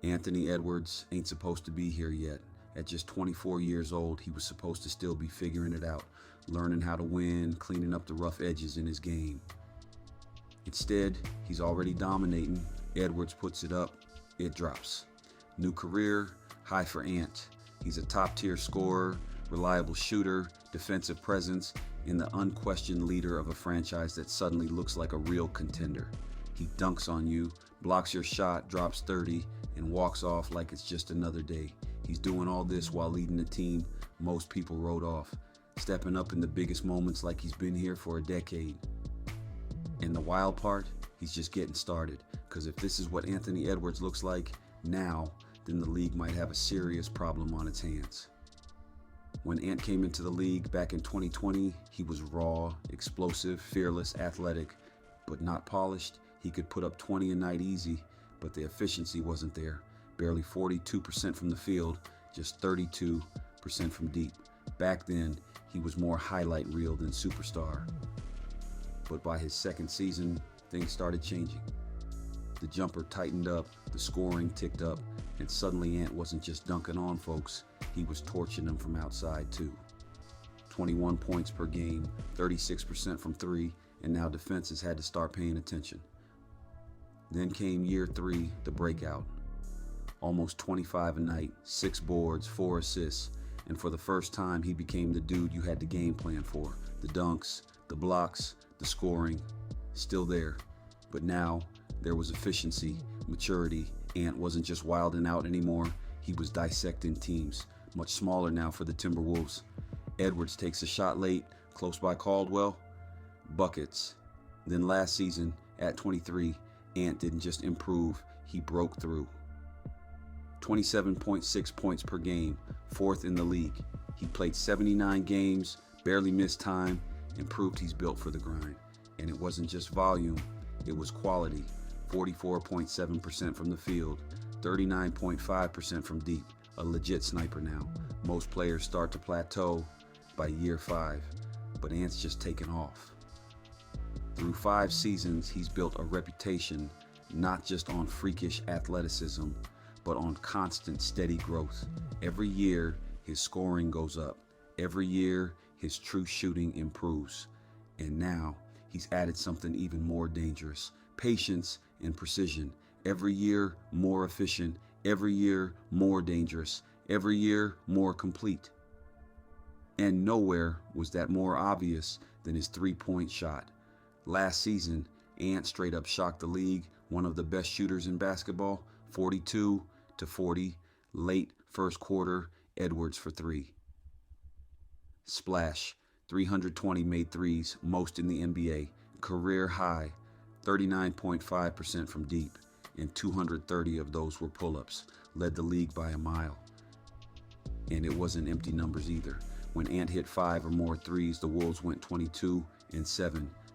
Anthony Edwards ain't supposed to be here yet. At just 24 years old, he was supposed to still be figuring it out, learning how to win, cleaning up the rough edges in his game. Instead, he's already dominating. Edwards puts it up, it drops. New career, high for Ant. He's a top-tier scorer, reliable shooter, defensive presence, and the unquestioned leader of a franchise that suddenly looks like a real contender. He dunks on you, blocks your shot, drops 30, and walks off like it's just another day. He's doing all this while leading a team most people wrote off, stepping up in the biggest moments like he's been here for a decade. And the wild part, he's just getting started, because if this is what Anthony Edwards looks like now, then the league might have a serious problem on its hands. When Ant came into the league back in 2020, he was raw, explosive, fearless, athletic, but not polished. He could put up 20 a night easy, but the efficiency wasn't there. Barely 42% from the field, just 32% from deep. Back then, he was more highlight reel than superstar. But by his second season, things started changing. The jumper tightened up, the scoring ticked up, and suddenly Ant wasn't just dunking on folks, he was torching them from outside too. 21 points per game, 36% from three, and now defenses had to start paying attention. Then came year 3, the breakout. Almost 25 a night, 6 boards, 4 assists, and for the first time he became the dude you had to game plan for. The dunks, the blocks, the scoring, still there. But now, there was efficiency, maturity. Ant wasn't just wilding out anymore, he was dissecting teams. Much smaller now for the Timberwolves. Edwards takes a shot late, close by Caldwell, buckets. Then last season, at 23, Ant didn't just improve, he broke through. 27.6 points per game, 4th in the league. He played 79 games, barely missed time, and proved he's built for the grind. And it wasn't just volume, it was quality. 44.7% from the field, 39.5% from deep. A legit sniper now. Most players start to plateau by year 5, but Ant's just taken off. Through 5 seasons, he's built a reputation not just on freakish athleticism, but on constant, steady growth. Every year, his scoring goes up. Every year, his true shooting improves. And now, he's added something even more dangerous: patience and precision. Every year, more efficient. Every year, more dangerous. Every year, more complete. And nowhere was that more obvious than his three-point shot. Last season, Ant straight up shocked the league, one of the best shooters in basketball, 42-40, late first quarter, Edwards for 3. Splash, 320 made threes, most in the NBA, career high, 39.5% from deep, and 230 of those were pull-ups, led the league by a mile. And it wasn't empty numbers either. When Ant hit 5 or more threes, the Wolves went 22-7.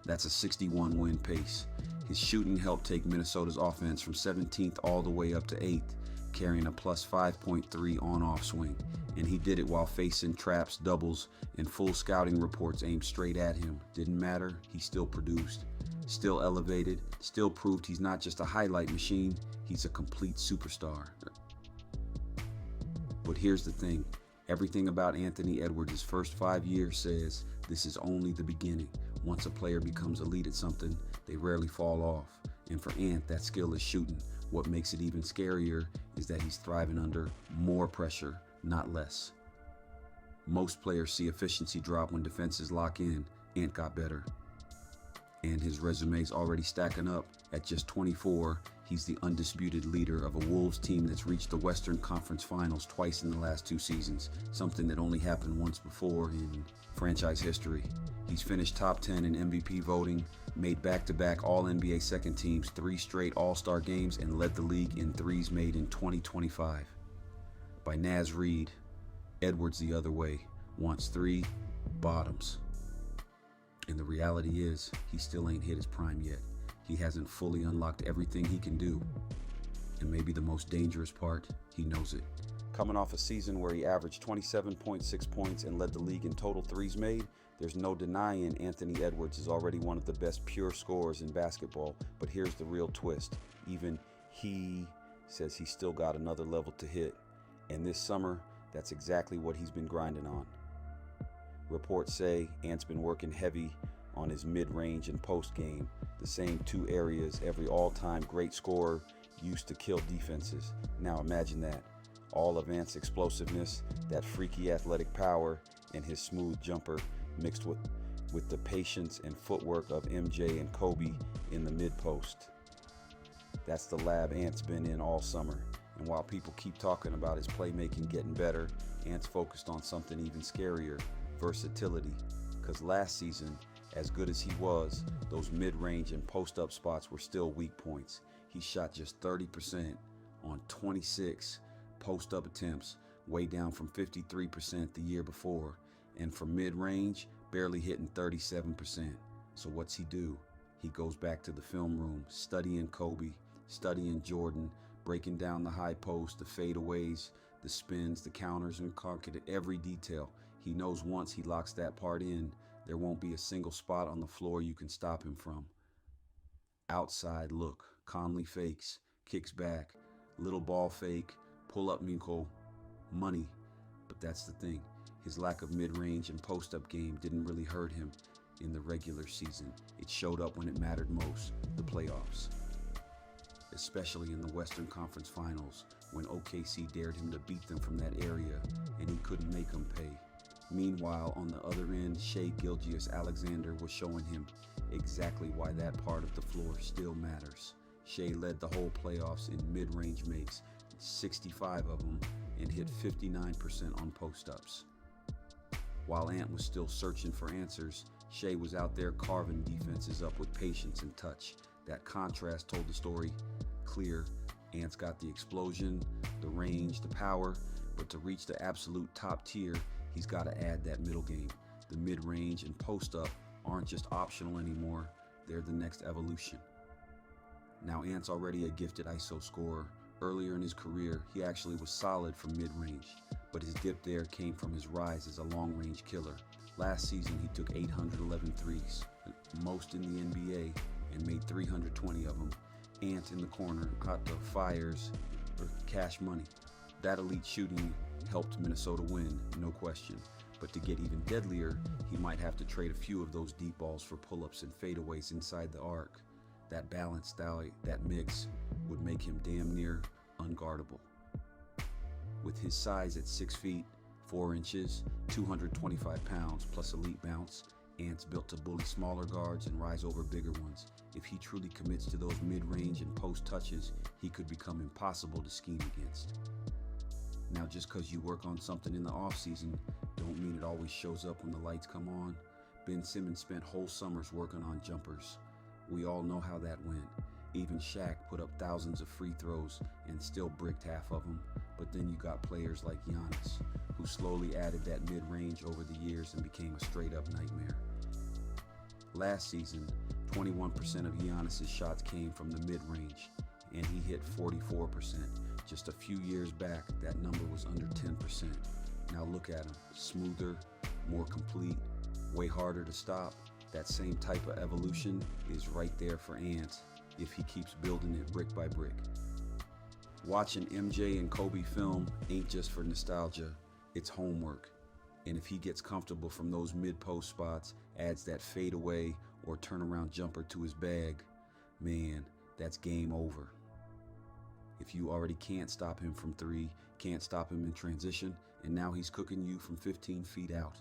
That's a 61-win pace. His shooting helped take Minnesota's offense from 17th all the way up to 8th, carrying a plus 5.3 on-off swing. And he did it while facing traps, doubles, and full scouting reports aimed straight at him. Didn't matter, he still produced, still elevated, still proved he's not just a highlight machine, he's a complete superstar. But here's the thing, everything about Anthony Edwards' first 5 years says this is only the beginning. Once a player becomes elite at something, they rarely fall off. And for Ant, that skill is shooting. What makes it even scarier is that he's thriving under more pressure, not less. Most players see efficiency drop when defenses lock in. Ant got better. And his resume's already stacking up. At just 24, he's the undisputed leader of a Wolves team that's reached the Western Conference Finals twice in the last 2 seasons, something that only happened once before in franchise history. He's finished top 10 in MVP voting, made back-to-back All-NBA second teams, 3 straight All-Star games, and led the league in threes made in 2025. By Naz Reid, Edwards the other way, wants 3 bottoms. And the reality is, he still ain't hit his prime yet. He hasn't fully unlocked everything he can do. And maybe the most dangerous part, he knows it. Coming off a season where he averaged 27.6 points and led the league in total threes made, there's no denying Anthony Edwards is already one of the best pure scorers in basketball. But here's the real twist. Even he says he's still got another level to hit, and this summer, that's exactly what he's been grinding on. Reports say Ant's been working heavy on his mid-range and post game, the same two areas every all-time great scorer used to kill defenses. Now imagine that. All of Ant's explosiveness, that freaky athletic power, and his smooth jumper mixed with the patience and footwork of MJ and Kobe in the mid-post. That's the lab Ant's been in all summer. And while people keep talking about his playmaking getting better, Ant's focused on something even scarier, versatility. Because last season, as good as he was, those mid-range and post-up spots were still weak points. He shot just 30% on 26 post-up attempts, way down from 53% the year before. And for mid-range, barely hitting 37%. So what's he do? He goes back to the film room, studying Kobe, studying Jordan, breaking down the high post, the fadeaways, the spins, the counters, and calculating every detail. He knows once he locks that part in, there won't be a single spot on the floor you can stop him from. Outside look, Conley fakes, kicks back, little ball fake, pull up Minko, money. But that's the thing, his lack of mid-range and post-up game didn't really hurt him in the regular season. It showed up when it mattered most, the playoffs. Especially in the Western Conference Finals, when OKC dared him to beat them from that area, and he couldn't make them pay. Meanwhile, on the other end, Shai Gilgeous-Alexander was showing him exactly why that part of the floor still matters. Shai led the whole playoffs in mid-range makes, 65 of them, and hit 59% on post-ups. While Ant was still searching for answers, Shai was out there carving defenses up with patience and touch. That contrast told the story clear. Ant's got the explosion, the range, the power, but to reach the absolute top tier, he's got to add that middle game. The mid-range and post-up aren't just optional anymore, they're the next evolution. Now Ant's already a gifted ISO scorer. Earlier in his career, he actually was solid from mid-range, but his dip there came from his rise as a long-range killer. Last season, he took 811 threes, most in the NBA, and made 320 of them. Ant in the corner caught the fires for cash money. That elite shooting helped Minnesota win, no question. But to get even deadlier, he might have to trade a few of those deep balls for pull-ups and fadeaways inside the arc. That balance style, that mix, would make him damn near unguardable. With his size at 6 feet, 4 inches, 225 pounds, plus elite bounce, Ant's built to bully smaller guards and rise over bigger ones. If he truly commits to those mid-range and post touches, he could become impossible to scheme against. Now, just because you work on something in the offseason, don't mean it always shows up when the lights come on. Ben Simmons spent whole summers working on jumpers. We all know how that went. Even Shaq put up thousands of free throws and still bricked half of them. But then you got players like Giannis, who slowly added that mid-range over the years and became a straight-up nightmare. Last season, 21% of Giannis's shots came from the mid-range, and he hit 44%. Just a few years back, that number was under 10%. Now look at him, smoother, more complete, way harder to stop. That same type of evolution is right there for Ant if he keeps building it brick by brick. Watching MJ and Kobe film ain't just for nostalgia, it's homework. And if he gets comfortable from those mid-post spots, adds that fadeaway or turnaround jumper to his bag, man, that's game over. If you already can't stop him from three, can't stop him in transition, and now he's cooking you from 15 feet out.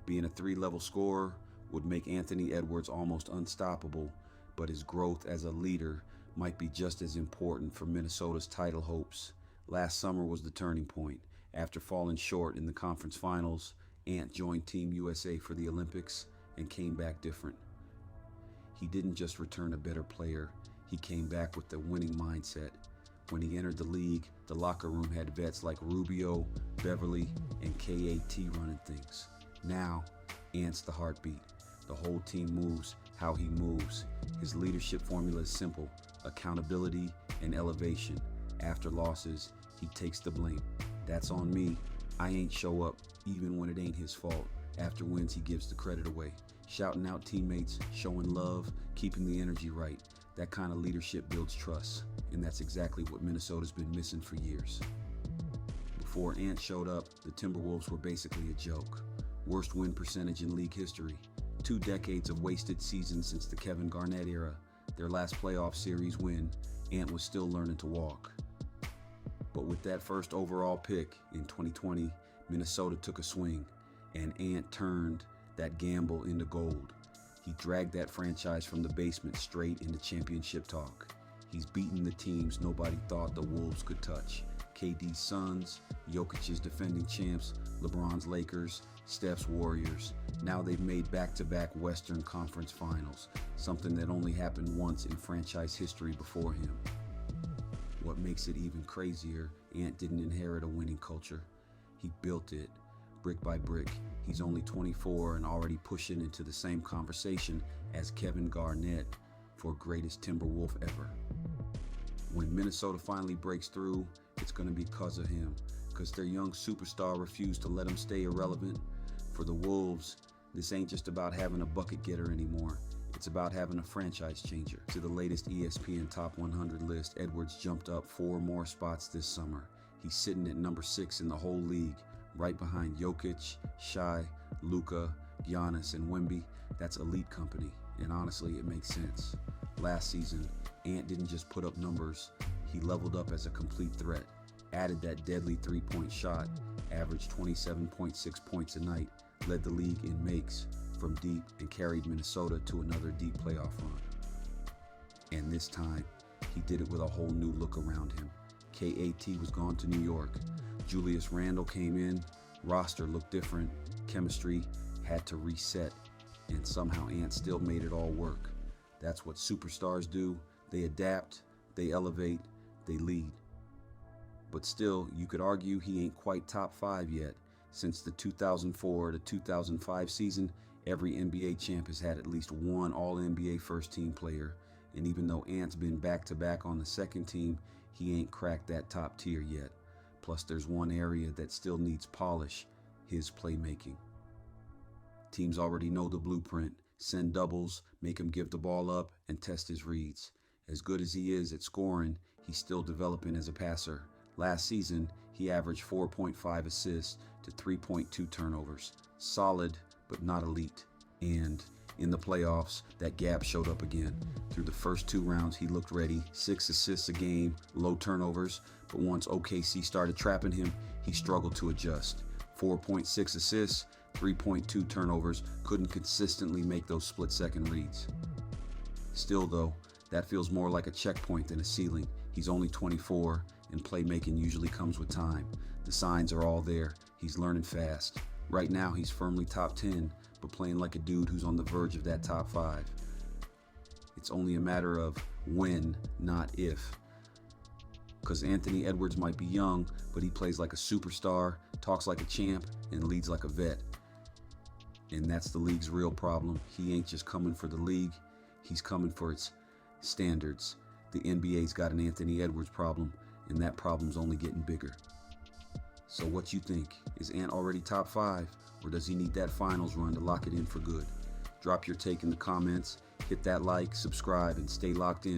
Being a three-level scorer would make Anthony Edwards almost unstoppable, but his growth as a leader might be just as important for Minnesota's title hopes. Last summer was the turning point. After falling short in the conference finals, Ant joined Team USA for the Olympics and came back different. He didn't just return a better player, he came back with the winning mindset. When he entered the league, the locker room had vets like Rubio, Beverly, and KAT running things. Now, Ant's the heartbeat. The whole team moves how he moves. His leadership formula is simple: accountability and elevation. After losses, he takes the blame. That's on me. I ain't show up, even when it ain't his fault. After wins, he gives the credit away. Shouting out teammates, showing love, keeping the energy right. That kind of leadership builds trust. and that's exactly what Minnesota's been missing for years. Before Ant showed up, the Timberwolves were basically a joke. Worst win percentage in league history. 2 decades of wasted seasons since the Kevin Garnett era. Their last playoff series win, Ant was still learning to walk. But with that first overall pick in 2020, Minnesota took a swing, and Ant turned that gamble into gold. He dragged that franchise from the basement straight into championship talk. He's beaten the teams nobody thought the Wolves could touch. KD's Suns, Jokic's defending champs, LeBron's Lakers, Steph's Warriors. Now they've made back-to-back Western Conference Finals, something that only happened once in franchise history before him. What makes it even crazier, Ant didn't inherit a winning culture. He built it, brick by brick. He's only 24 and already pushing into the same conversation as Kevin Garnett for greatest Timberwolf ever. When Minnesota finally breaks through, it's going to be because of him, because their young superstar refused to let him stay irrelevant. For the Wolves, this ain't just about having a bucket getter anymore. It's about having a franchise changer. To the latest ESPN Top 100 list, Edwards jumped up 4 more spots this summer. He's sitting at number 6 in the whole league, right behind Jokic, Shai, Luka, Giannis, and Wemby. That's elite company, and honestly, it makes sense. Last season, Ant didn't just put up numbers, he leveled up as a complete threat, added that deadly 3-point shot, averaged 27.6 points a night, led the league in makes from deep, and carried Minnesota to another deep playoff run. And this time, he did it with a whole new look around him. KAT was gone to New York. Julius Randle came in, roster looked different, chemistry had to reset, and somehow Ant still made it all work. That's what superstars do. They adapt, they elevate, they lead. But still, you could argue he ain't quite top 5 yet. Since the 2004 to 2005 season, every NBA champ has had at least one All-NBA first-team player. And even though Ant's been back-to-back on the second team, he ain't cracked that top tier yet. Plus, there's one area that still needs polish, his playmaking. Teams already know the blueprint. Send doubles, make him give the ball up, and test his reads. As good as he is at scoring, he's still developing as a passer. Last season, he averaged 4.5 assists to 3.2 turnovers. Solid, but not elite. And in the playoffs, that gap showed up again. Through the first 2 rounds, he looked ready. 6 assists a game, low turnovers. But once OKC started trapping him, he struggled to adjust. 4.6 assists, 3.2 turnovers, couldn't consistently make those split-second reads. Still though, that feels more like a checkpoint than a ceiling. He's only 24, and playmaking usually comes with time. The signs are all there. He's learning fast. Right now, he's firmly top 10, but playing like a dude who's on the verge of that top 5. It's only a matter of when, not if. Because Anthony Edwards might be young, but he plays like a superstar, talks like a champ, and leads like a vet. And that's the league's real problem. He ain't just coming for the league, he's coming for its standards. The NBA's got an Anthony Edwards problem, and that problem's only getting bigger. So what you think? Is Ant already top 5, or does he need that finals run to lock it in for good? Drop your take in the comments, hit that like, subscribe, and stay locked in.